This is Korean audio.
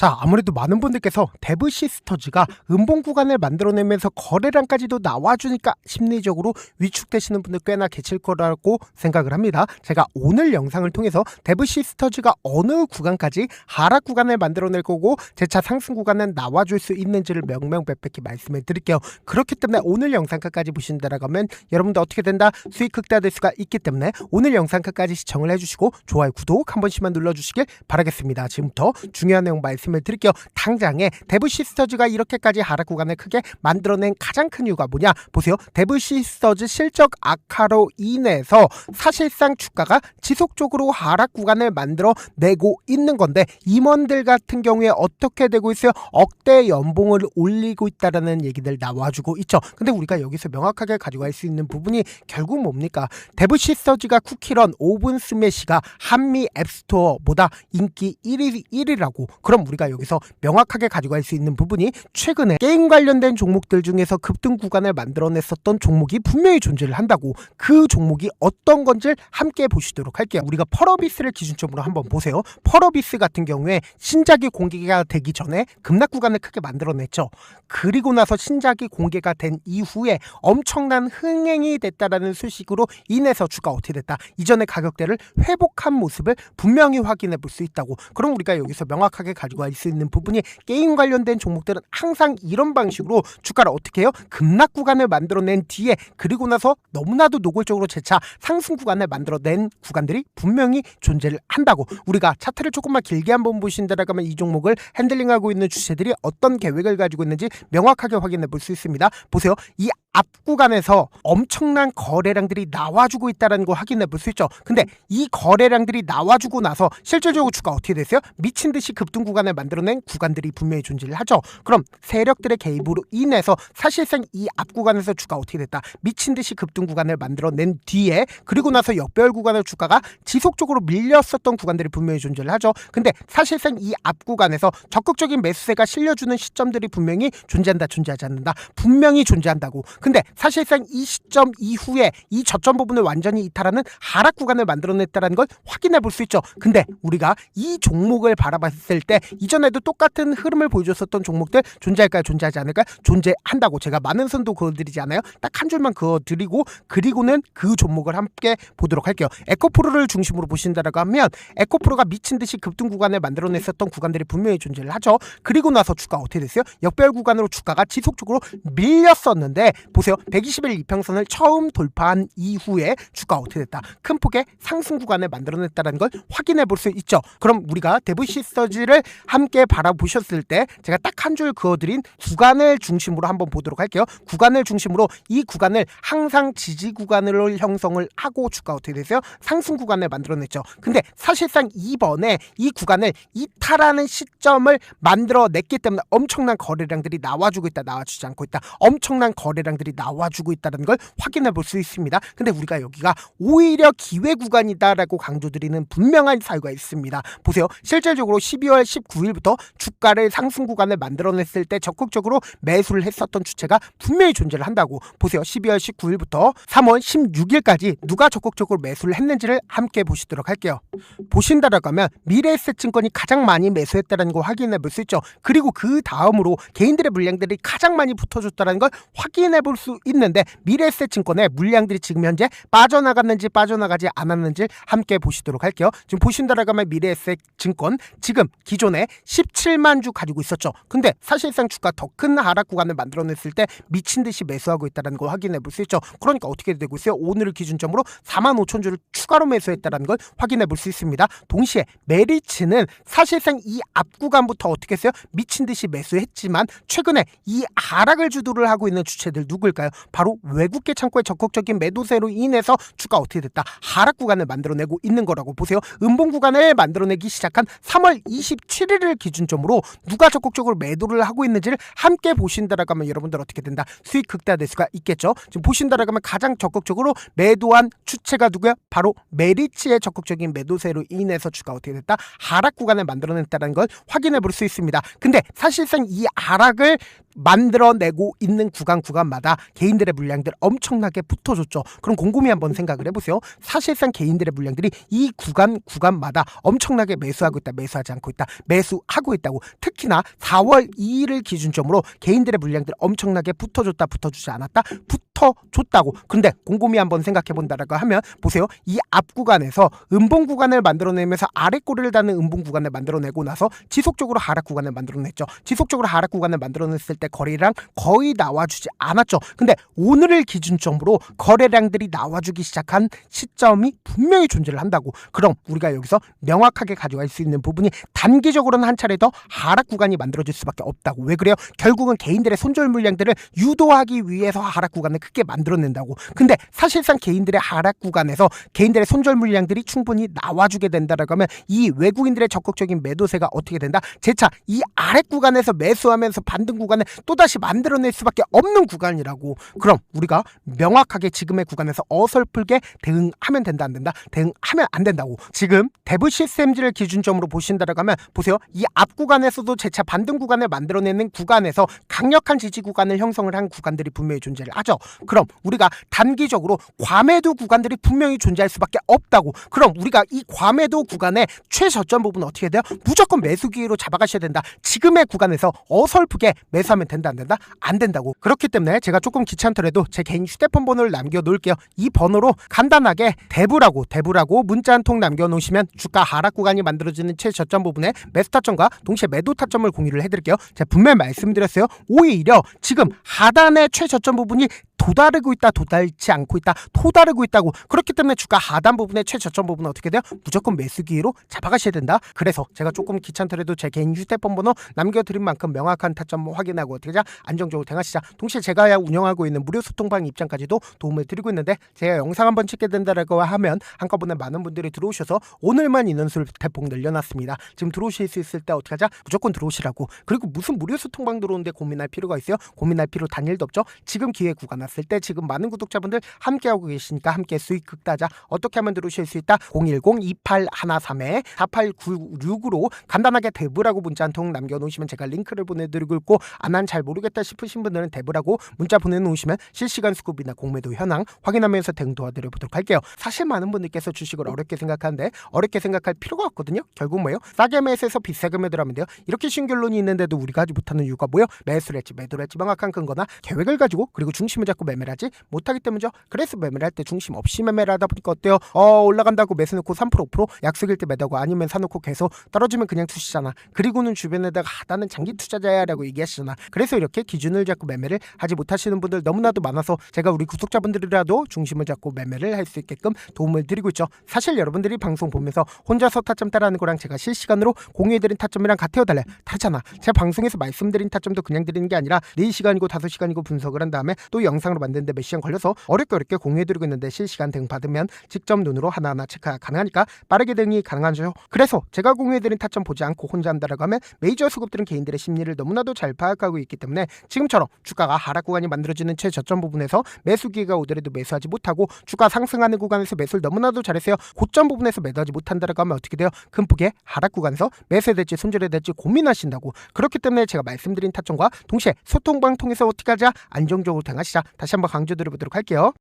자, 아무래도 많은 분들께서 데브 시스터즈가 음봉 구간을 만들어내면서 거래량까지도 나와주니까 심리적으로 위축되시는 분들 꽤나 계실 거라고 생각을 합니다. 제가 오늘 영상을 통해서 데브 시스터즈가 어느 구간까지 하락 구간을 만들어낼 거고 재차 상승 구간은 나와줄 수 있는지를 명명백백히 말씀해 드릴게요. 그렇기 때문에 오늘 영상 끝까지 보신다라고 하면 여러분도 어떻게 된다? 수익 극대화될 수가 있기 때문에 오늘 영상 끝까지 시청을 해주시고 좋아요, 구독 한 번씩만 눌러주시길 바라겠습니다. 지금부터 중요한 내용 말씀을 드릴게요. 당장에 데브 시스터즈가 이렇게까지 하락 구간을 크게 만들어낸 가장 큰 이유가 뭐냐? 보세요. 데브 시스터즈 실적 악화로 인해서 사실상 주가가 지속적으로 하락 구간을 만들어내고 있는 건데 임원들 같은 경우에 어떻게 되고 있어요? 억대 연봉을 올리고 있다라는 얘기들 나와주고 있죠. 근데 우리가 여기서 명확하게 가져갈 수 있는 부분이 결국 뭡니까? 데브 시스터즈가 쿠키런, 오븐 스매시가 한미 앱스토어보다 인기 1위라고. 그럼 우리가 여기서 명확하게 가져갈 수 있는 부분이 최근에 게임 관련된 종목들 중에서 급등 구간을 만들어냈었던 종목이 분명히 존재를 한다고. 그 종목이 어떤 건지 함께 보시도록 할게요. 우리가 펄어비스를 기준점으로 한번 보세요. 펄어비스 같은 경우에 신작이 공개가 되기 전에 급락 구간을 크게 만들어냈죠. 그리고 나서 신작이 공개가 된 이후에 엄청난 흥행이 됐다라는 소식으로 인해서 주가 어떻게 됐다? 이전의 가격대를 회복한 모습을 분명히 확인해 볼 수 있다고. 그럼 우리가 여기서 명확하게 가지고 갈 수 있는 부분이 게임 관련된 종목들은 항상 이런 방식으로 주가를 어떻게 해요? 급락 구간을 만들어낸 뒤에 그리고 나서 너무나도 노골적으로 재차 상승 구간을 만들어낸 구간들이 분명히 존재를 한다고. 우리가 차트를 조금만 길게 한번 보신다라고 하면 이 종목을 핸들링하고 있는 주체들이 어떤 계획을 가지고 있는지 명확하게 확인해 볼 수 있습니다. 보세요. 이 앞 구간에서 엄청난 거래량들이 나와주고 있다는 걸 확인해 볼 수 있죠. 근데 이 거래량들이 나와주고 나서 실질적으로 주가 어떻게 됐어요? 미친 듯이 급등 구간을 만들어낸 구간들이 분명히 존재를 하죠. 그럼 세력들의 개입으로 인해서 사실상 이 앞 구간에서 주가 어떻게 됐다? 미친 듯이 급등 구간을 만들어낸 뒤에 그리고 나서 역배열 구간을 주가가 지속적으로 밀렸었던 구간들이 분명히 존재를 하죠. 근데 사실상 이 앞 구간에서 적극적인 매수세가 실려주는 시점들이 분명히 존재한다, 존재하지 않는다? 분명히 존재한다고. 근데 사실상 이 시점 이후에 이 저점 부분을 완전히 이탈하는 하락 구간을 만들어냈다는 걸 확인해 볼 수 있죠. 근데 우리가 이 종목을 바라봤을 때 이전에도 똑같은 흐름을 보여줬었던 종목들 존재할까요? 존재하지 않을까요? 존재한다고. 제가 많은 선도 그어드리지 않아요? 딱 한 줄만 그어드리고 그리고는 그 종목을 함께 보도록 할게요. 에코프로를 중심으로 보신다라고 하면 에코프로가 미친 듯이 급등 구간을 만들어냈었던 구간들이 분명히 존재를 하죠. 그리고 나서 주가 어떻게 됐어요? 역배열 구간으로 주가가 지속적으로 밀렸었는데 보세요. 120일 이평선을 처음 돌파한 이후에 주가 어떻게 됐다? 큰 폭의 상승 구간을 만들어냈다는 걸 확인해 볼 수 있죠. 그럼 우리가 데브 시스터즈를 함께 바라보셨을 때 제가 딱 한 줄 그어드린 구간을 중심으로 한번 보도록 할게요. 구간을 중심으로 이 구간을 항상 지지 구간으로 형성을 하고 주가 어떻게 됐어요? 상승 구간을 만들어냈죠. 근데 사실상 이번에 이 구간을 이탈하는 시점을 만들어냈기 때문에 엄청난 거래량들이 나와주고 있다, 나와주지 않고 있다. 엄청난 거래량들이 나와주고 있다는 걸 확인해 볼 수 있습니다. 근데 우리가 여기가 오히려 기회 구간이다라고 강조드리는 분명한 사유가 있습니다. 보세요. 실질적으로 12월 19일부터 주가를 상승 구간을 만들어냈을 때 적극적으로 매수를 했었던 주체가 분명히 존재를 한다고. 보세요. 12월 19일부터 3월 16일까지 누가 적극적으로 매수를 했는지를 함께 보시도록 할게요. 보신다라고 하면 미래에셋증권이 가장 많이 매수했다는 거 확인해 볼 수 있죠. 그리고 그 다음으로 개인들의 물량들이 가장 많이 붙어줬다는 걸 확인해 볼 수 있는데 미래에셋증권의 물량들이 지금 현재 빠져나갔는지 빠져나가지 않았는지 함께 보시도록 할게요. 지금 보신다라고 하면 미래에셋증권 지금 기존에 17만 주 가지고 있었죠. 근데 사실상 주가 더 큰 하락 구간을 만들어냈을 때 미친 듯이 매수하고 있다는 걸 확인해 볼 수 있죠. 그러니까 어떻게 되고 있어요? 오늘을 기준점으로 45,000주를 추가로 매수했다는 걸 확인해 볼 수 있습니다. 동시에 메리츠는 사실상 이 앞 구간부터 어떻게 했어요? 미친 듯이 매수했지만 최근에 이 하락을 주도를 하고 있는 주체들 누굴까요? 바로 외국계 창고의 적극적인 매도세로 인해서 주가 어떻게 됐다? 하락 구간을 만들어내고 있는 거라고. 보세요. 음봉 구간을 만들어내기 시작한 3월 27일을 기준점으로 누가 적극적으로 매도를 하고 있는지를 함께 보신다라고 하면 여러분들 어떻게 된다? 수익 극대화될 수가 있겠죠. 지금 보신다라고 하면 가장 적극적으로 매도한 주체가 누구야? 바로 메리츠의 적극적인 매도세로 인해서 주가 어떻게 됐다? 하락 구간을 만들어냈다는 걸 확인해 볼 수 있습니다. 근데 사실상 이 하락을 만들어내고 있는 구간마다 개인들의 물량들 엄청나게 붙어줬죠. 그럼 곰곰이 한번 생각을 해보세요. 사실상 개인들의 물량들이 이 구간마다 엄청나게 매수하고 있다, 매수하지 않고 있다, 매수하고 있다고. 특히나 4월 2일을 기준점으로 개인들의 물량들 엄청나게 붙어줬다, 붙어주지 않았다, 붙어줬다고. 근데 곰곰이 한번 생각해 본다라고 하면 보세요. 이 앞 구간에서 음봉 구간을 만들어내면서 아래 꼬리를 닿는 음봉 구간을 만들어내고 나서 지속적으로 하락 구간을 만들어냈죠. 지속적으로 하락 구간을 만들어냈을 때 거래량 거의 나와주지 않았죠. 근데 오늘을 기준점으로 거래량들이 나와주기 시작한 시점이 분명히 존재를 한다고. 그럼 우리가 여기서 명확하게 가져갈 수 있는 부분이 단기적으로는 한 차례 더 하락 구간이 만들어질 수밖에 없다고. 왜 그래요? 결국은 개인들의 손절 물량들을 유도하기 위해서 하락 구간을 크게 만들어낸다고. 근데 사실상 개인들의 하락 구간에서 개인들의 손절 물량들이 충분히 나와주게 된다라고 하면 이 외국인들의 적극적인 매도세가 어떻게 된다? 재차 이 아래 구간에서 매수하면서 반등 구간을 또다시 만들어낼 수밖에 없는 구간이라고. 그럼 우리가 명확하게 지금의 구간에서 어설프게 대응하면 된다, 안 된다? 대응하면 안 된다고. 지금 대부 시스템즈를 기준점으로 보신다라고 하면 보세요. 이 앞 구간에서도 재차 반등 구간을 만들어내는 구간에서 강력한 지지 구간을 형성을 한 구간들이 분명히 존재를 하죠. 그럼 우리가 단기적으로 과매도 구간들이 분명히 존재할 수밖에 없다고. 그럼 우리가 이 과매도 구간의 최저점 부분은 어떻게 돼요? 무조건 매수 기회로 잡아가셔야 된다. 지금의 구간에서 어설프게 매수하면 된다, 안 된다? 안 된다고. 그렇기 때문에 제가 조금 귀찮더라도 제 개인 휴대폰 번호를 남겨놓을게요. 이 번호로 간단하게 대부라고 문자 한 통 남겨놓으시면 주가 하락 구간이 만들어지는 최저점 부분에 매수 타점과 동시에 매도 타점을 공유를 해드릴게요. 제가 분명히 말씀드렸어요. 오히려 지금 하단의 최저점 부분이 도다르고 있다, 도달치 않고 있다, 도다르고 있다고. 그렇기 때문에 주가 하단 부분의 최저점 부분은 어떻게 돼요? 무조건 매수 기회로 잡아가셔야 된다. 그래서 제가 조금 귀찮더라도 제 개인 휴대폰 번호 남겨드린 만큼 명확한 타점 확인하고 어떻게 하자? 안정적으로 대응하시자. 동시에 제가 운영하고 있는 무료 소통방 입장까지도 도움을 드리고 있는데 제가 영상 한번 찍게 된다라고 하면 한꺼번에 많은 분들이 들어오셔서 오늘만 인원수를 대폭 늘려놨습니다. 지금 들어오실 수 있을 때 어떻게 하자? 무조건 들어오시라고. 그리고 무슨 무료 소통방 들어오는데 고민할 필요가 있어요? 고민할 필요 단일도 없죠. 지금 기회 구간 왔을 때 지금 많은 구독자분들 함께하고 계시니까 함께 수익 극다자. 어떻게 하면 들어오실 수 있다? 010-2813-4896으로 간단하게 대부라고 문자 한 통 남겨놓으시면 제가 링크를 보내드리고 있고, 난 잘 모르겠다 싶으신 분들은 대부라고 문자 보내놓으시면 실시간 수급이나 공매도 현황 확인하면서 대응 도와드려보도록 할게요. 사실 많은 분들께서 주식을 어렵게 생각하는데 어렵게 생각할 필요가 없거든요. 결국 뭐예요? 싸게 매수해서 비싸게 매도하면 돼요. 이렇게 쉬운 결론이 있는데도 우리가 하지 못하는 이유가 뭐예요? 매수를 했지 매도를 했지 명확한 근거나 계획을 가지고 그리고 중심을 잡고 매매를 하지 못하기 때문이죠. 그래서 매매를 할 때 중심 없이 매매를 하다 보니까 어때요? 올라간다고 매수 놓고 3% 5% 약속일 때 매도하고 아니면 사놓고 계속 떨어지면 그냥 투시잖아. 그리고는 주변에다가 나는 장기 투자자야 라고 얘기하시잖아. 그래서 이렇게 기준을 잡고 매매를 하지 못하시는 분들 너무나도 많아서 제가 우리 구독자분들이라도 중심을 잡고 매매를 할 수 있게끔 도움을 드리고 있죠. 사실 여러분들이 방송 보면서 혼자서 타점 따라하는 거랑 제가 실시간으로 공유해드린 타점이랑 같아요, 달라요? 다르잖아. 제가 방송에서 말씀드린 타점도 그냥 드리는 게 아니라 4시간이고 5시간이고 분석을 한 다음에 또 영상으로 만드는데 몇 시간 걸려서 어렵게 공유해드리고 있는데 실시간 대응 받으면 직접 눈으로 하나하나 체크가 가능하니까 빠르게 대응이 가능하죠. 그래서 제가 공유해드린 타점 보지 않고 혼자 한다라고 하면 메이저 수급들은 개인들의 심리를 너무나도 잘 파악하고 있기 때문에 지금처럼 주가가 하락 구간이 만들어지는 최저점 부분에서 매수 기회가 오더라도 매수하지 못하고 주가 상승하는 구간에서 매수를 너무나도 잘했어요. 고점 부분에서 매도하지 못한다라고 하면 어떻게 돼요? 큰 폭의 하락 구간에서 매수해야 될지 손절해야 될지 고민하신다고. 그렇기 때문에 제가 말씀드린 타점과 동시에 소통방 통해서 어떻게 하자? 안정적으로 대응하시자. 다시 한번 강조드려보도록 할게요.